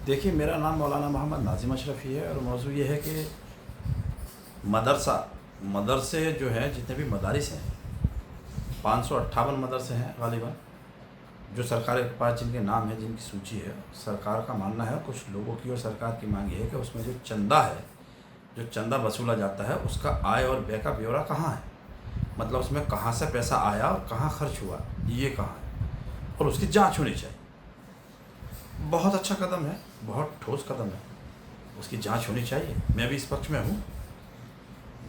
देखिए, मेरा नाम मौलाना मोहम्मद नाज़िम अशरफ़ी है और मौज़ू ये है कि मदरसे जो हैं, जितने भी मदारिस हैं, 558 मदरसे हैं ग़ालिबन, जो सरकार के पास जिनके नाम हैं, जिनकी सूची है। सरकार का मानना है, कुछ लोगों की और सरकार की मांग ये है कि उसमें जो चंदा है, जो चंदा वसूला जाता है, उसका आय और व्यय का ब्यौरा कहाँ है, मतलब उसमें कहाँ से पैसा आया और कहाँ खर्च हुआ, ये कहाँ है, और उसकी जाँच होनी चाहिए। बहुत अच्छा कदम है, बहुत ठोस कदम है, उसकी जांच होनी चाहिए। मैं भी इस पक्ष में हूँ।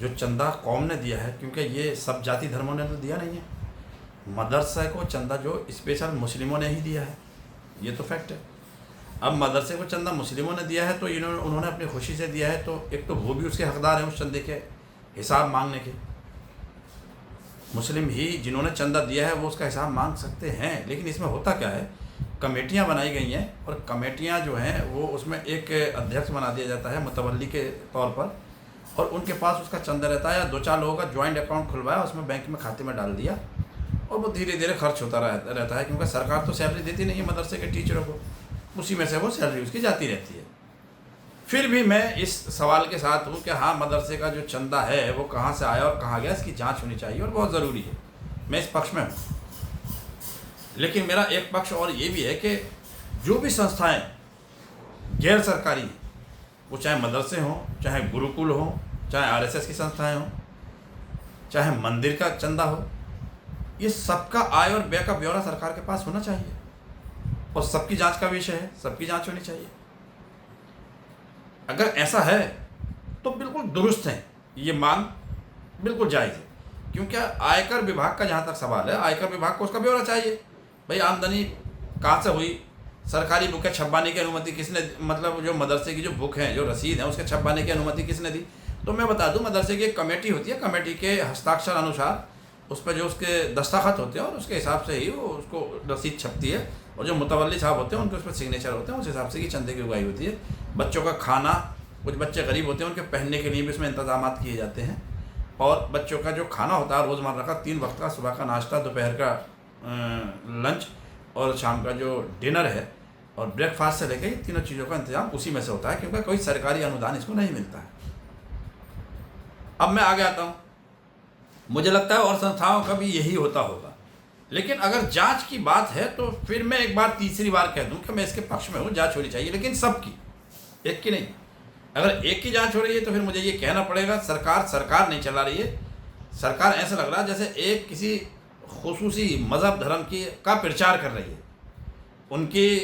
जो चंदा कौम ने दिया है, क्योंकि ये सब जाति धर्मों ने तो दिया नहीं है, मदरसे को चंदा जो स्पेशल मुस्लिमों ने ही दिया है, ये तो फैक्ट है। अब मदरसे को चंदा मुस्लिमों ने दिया है तो उन्होंने अपनी खुशी से दिया है, तो एक तो वो भी उसके हकदार हैं उस चंदे के हिसाब मांगने के। मुस्लिम ही जिन्होंने चंदा दिया है वो उसका हिसाब मांग सकते हैं। लेकिन इसमें होता क्या है, कमेटियां बनाई गई हैं और कमेटियां जो हैं वो उसमें एक अध्यक्ष बना दिया जाता है मुतवल्ली के तौर पर, और उनके पास उसका चंदा रहता है, या 2-4 लोगों का ज्वाइंट अकाउंट खुलवाया, उसमें बैंक में खाते में डाल दिया, और वो धीरे धीरे खर्च होता रहता है, क्योंकि सरकार तो सैलरी देती नहीं है मदरसे के टीचरों को, उसी में से वो सैलरी उसकी जाती रहती है। फिर भी मैं इस सवाल के साथ हूँ कि हाँ, मदरसे का जो चंदा है वो कहाँ से आया और कहाँ गया, इसकी जाँच होनी चाहिए और बहुत ज़रूरी है। मैं इस पक्ष में हूँ। लेकिन मेरा एक पक्ष और ये भी है कि जो भी संस्थाएं गैर सरकारी हैं, वो चाहे मदरसे हों, चाहे गुरुकुल हों, चाहे आरएसएस की संस्थाएं हों, चाहे मंदिर का चंदा हो, ये सबका आय और व्यय का ब्यौरा सरकार के पास होना चाहिए और सबकी जांच का विषय है, सबकी जांच होनी चाहिए। अगर ऐसा है तो बिल्कुल दुरुस्त है, ये मांग बिल्कुल जायज़ है। क्योंकि आयकर विभाग का जहाँ तक सवाल है, आयकर विभाग को उसका ब्यौरा चाहिए। भाई, आमदनी कहाँ से हुई, सरकारी बुकें छपवाने की अनुमति किसने, मतलब जो मदरसे की जो बुक हैं, जो रसीद हैं, उसके छपवाने की अनुमति किसने दी? तो मैं बता दूं, मदरसे की एक कमेटी होती है, कमेटी के हस्ताक्षर अनुसार उस पर जो उसके दस्तखत होते हैं और उसके हिसाब से ही वो उसको रसीद छपती है, और जो मुतवल्ली साहब होते हैं उनके उस पर सिग्नेचर होते हैं, उस हिसाब से ही चंदे की उगाही होती है। बच्चों का खाना, कुछ बच्चे गरीब होते हैं, उनके पहनने के लिए भी उसमें इंतजाम किए जाते हैं, और बच्चों का जो खाना होता है रोज़मर्रा का, 3 वक्त का, सुबह का नाश्ता, दोपहर का लंच और शाम का जो डिनर है और ब्रेकफास्ट से लेकर तीनों चीज़ों का इंतजाम उसी में से होता है, क्योंकि कोई सरकारी अनुदान इसको नहीं मिलता है। अब मैं आगे आता हूँ, मुझे लगता है और संस्थाओं का भी यही होता होगा। लेकिन अगर जांच की बात है तो फिर मैं एक बार, तीसरी बार कह दूं कि मैं इसके पक्ष में हूँ, जांच होनी चाहिए, लेकिन सबकी, एक की नहीं। अगर एक की जांच हो रही है तो फिर मुझे ये कहना पड़ेगा, सरकार नहीं चला रही है। सरकार ऐसा लग रहा है जैसे एक किसी खुसूसी मज़हब धर्म की का प्रचार कर रही है, उनकी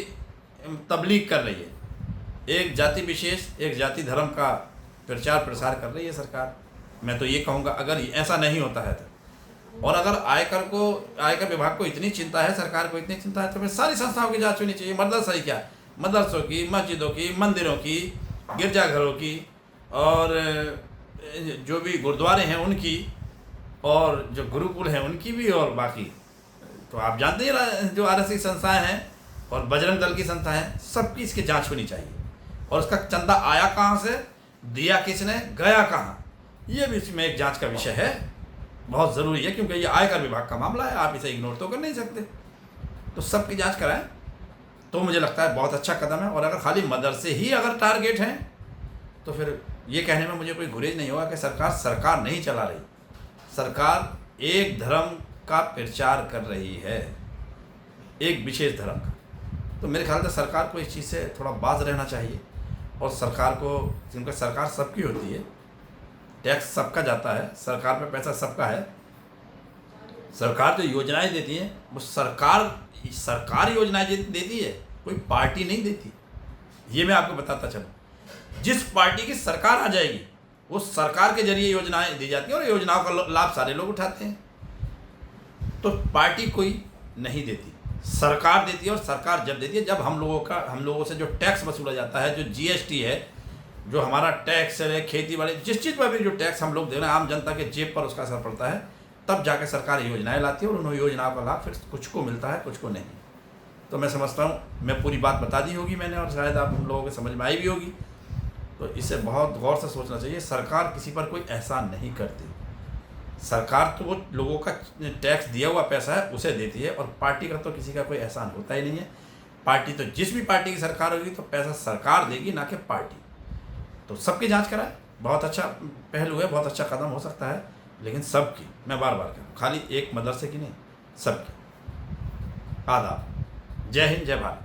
तबलीग कर रही है, एक जाति विशेष, एक जाति धर्म का प्रचार प्रसार कर रही है सरकार। मैं तो ये कहूँगा, अगर ऐसा नहीं होता है तो, और अगर आयकर विभाग को इतनी चिंता है, सरकार को इतनी चिंता है, तो फिर सारी संस्थाओं की जाँच होनी चाहिए। मदरसा ही क्या, मदरसों की, मस्जिदों की, मंदिरों की, गिरजाघरों की, और जो भी गुरुद्वारे हैं उनकी, और जो गुरुकुल हैं उनकी भी, और बाकी तो आप जानते हैं जो आरएसएस संस्थाएं हैं और बजरंग दल की संस्था है, सबकी इसकी जांच होनी चाहिए। और उसका चंदा आया कहाँ से, दिया किसने, गया कहाँ, ये भी इसमें एक जांच का विषय है, बहुत ज़रूरी है, क्योंकि ये आयकर विभाग का मामला है, आप इसे इग्नोर तो कर नहीं सकते। तो सबकी जाँच कराएँ तो मुझे लगता है बहुत अच्छा कदम है। और अगर खाली मदरसे ही अगर टारगेट हैं तो फिर ये कहने में मुझे कोई गुरेज नहीं होगा कि सरकार नहीं चला रही। सरकार एक धर्म का प्रचार कर रही है, एक विशेष धर्म का। तो मेरे ख्याल से सरकार को इस चीज़ से थोड़ा बाज रहना चाहिए, और सरकार को, क्योंकि सरकार सबकी होती है, टैक्स सबका जाता है, सरकार में पैसा सबका है, सरकार जो योजनाएं देती है वो सरकार योजनाएं देती है, कोई पार्टी नहीं देती। ये मैं आपको बताता चलूँ, जिस पार्टी की सरकार आ जाएगी वो सरकार के जरिए योजनाएं दी जाती हैं, और योजनाओं का लाभ सारे लोग उठाते हैं। तो पार्टी कोई नहीं देती, सरकार देती है। और सरकार जब देती है, जब हम लोगों से जो टैक्स वसूला जाता है, जो जीएसटी है, जो हमारा टैक्स है, खेती बाड़ी, जिस चीज़ पर भी जो टैक्स हम लोग दे रहे हैं, आम जनता के जेब पर उसका असर पड़ता है, तब जाके सरकार योजनाएं लाती है, और उन योजनाओं का लाभ फिर कुछ को मिलता है, कुछ को नहीं। तो मैं समझता हूँ मैं पूरी बात बता दी होगी मैंने, और शायद आप उन लोगों के समझ में आई भी होगी। तो इसे बहुत गौर से सोचना चाहिए। सरकार किसी पर कोई एहसान नहीं करती, सरकार तो वो लोगों का टैक्स दिया हुआ पैसा है उसे देती है, और पार्टी का तो किसी का कोई एहसान होता ही नहीं है। पार्टी तो जिस भी पार्टी की सरकार होगी तो पैसा सरकार देगी, ना कि पार्टी। तो सबकी जांच कराए, बहुत अच्छा पहलू है, बहुत अच्छा कदम हो सकता है, लेकिन सबकी, मैं बार बार कह रहा हूँ, खाली एक मदरसे की नहीं, सबकी। आदाब। जय हिंद, जय भारत।